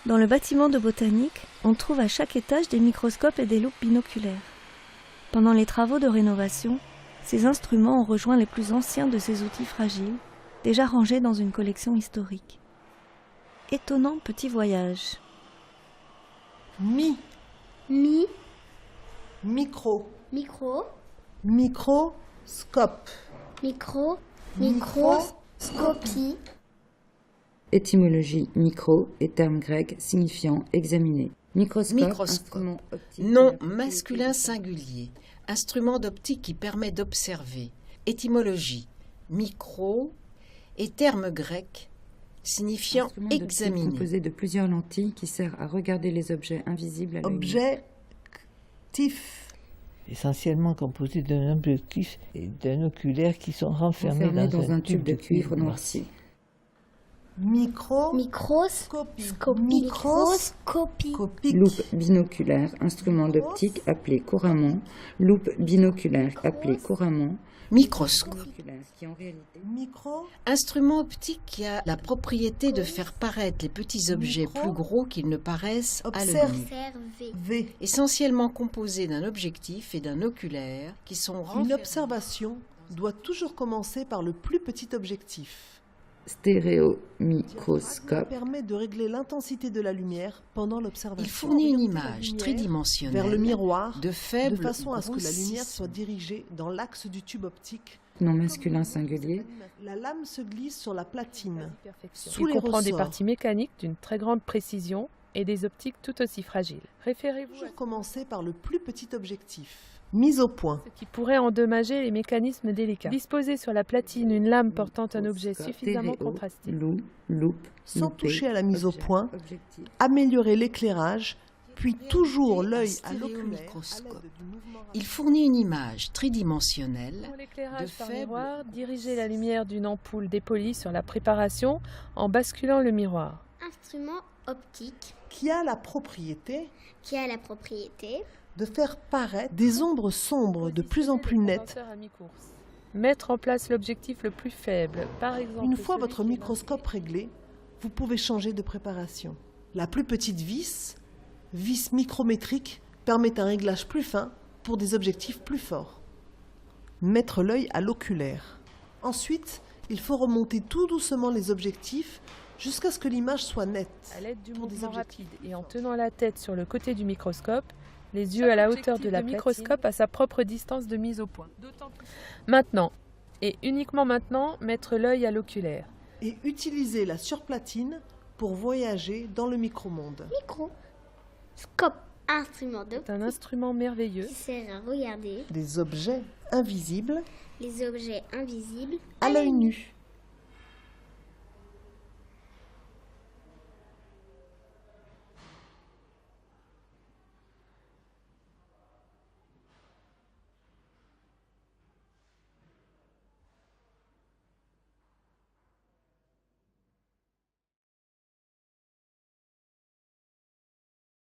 Dans le bâtiment de botanique, on trouve à chaque étage des microscopes et des loupes binoculaires. Pendant les travaux de rénovation, ces instruments ont rejoint les plus anciens de ces outils fragiles, déjà rangés dans une collection historique. Étonnant petit voyage. Micro. Microscope. Microscopie. Étymologie micro est terme grec signifiant examiner. Microscope. Instrument optique Nom masculin singulier. Instrument d'optique qui permet d'observer. Étymologie micro et terme grec signifiant instrument d'optique examiner. composé de plusieurs lentilles qui sert à regarder les objets invisibles à l'œil nu. Objectif. Essentiellement composé d'un objectif et d'un oculaire qui sont renfermés Enfermé dans un tube de cuivre noirci. Microscopie. Loupe binoculaire, instrument d'optique appelé couramment loupe binoculaire appelée couramment Microscope. binoculaire, qui en réalité Instrument optique qui a la propriété de faire paraître les petits objets plus gros qu'ils ne paraissent à l'œil nu. V. Essentiellement composé d'un objectif et d'un oculaire qui sont Une renfermés. observation doit toujours commencer par le plus petit objectif. stéréomicroscope Permet de régler l'intensité de la lumière pendant l'observation. Il fournit une Orienter la image lumière tridimensionnelle vers le miroir de faible de façon à ce que la lumière grossissement. soit dirigée dans l'axe du tube optique. nom masculin singulier La lame se glisse sur la platine. Sous Il les comprend des ressorts. parties mécaniques d'une très grande précision et des optiques tout aussi fragiles. Référez-vous à Toujours commencer par le plus petit objectif. Mise au point. ce qui pourrait endommager les mécanismes délicats. Disposer sur la platine une lame portant un objet suffisamment Stéréo, contrasté. loupe, Sans loupé, toucher à la mise au objet, point, objectif. améliorer l'éclairage, puis toujours l'œil à l'oculaire. stéréomicroscope. Il fournit une image tridimensionnelle Pour l'éclairage de par faible miroir, diriger la lumière d'une ampoule dépolie sur la préparation en basculant le miroir. Instrument optique qui a la propriété qui a la propriété de faire paraître des ombres sombres de plus en plus nettes. Pointeur à mi-course. Mettre en place l'objectif le plus faible, par exemple. Une fois celui votre qui est microscope réglé, vous pouvez changer de préparation. La plus petite vis micrométrique, permet un réglage plus fin pour des objectifs plus forts. Mettre l'œil à l'oculaire. Ensuite, il faut remonter tout doucement les objectifs jusqu'à ce que l'image soit nette. À l'aide du Pour des mouvement objectifs rapide et en tenant la tête sur le côté du microscope, les yeux à la hauteur de la microscope à sa propre distance de mise au point. Maintenant, et uniquement maintenant, mettre l'œil à l'oculaire. Et utiliser la surplatine pour voyager dans le micromonde. microscope. Instrument C'est un d'optique instrument merveilleux qui sert à regarder Des objets invisibles les objets invisibles à l'œil nu.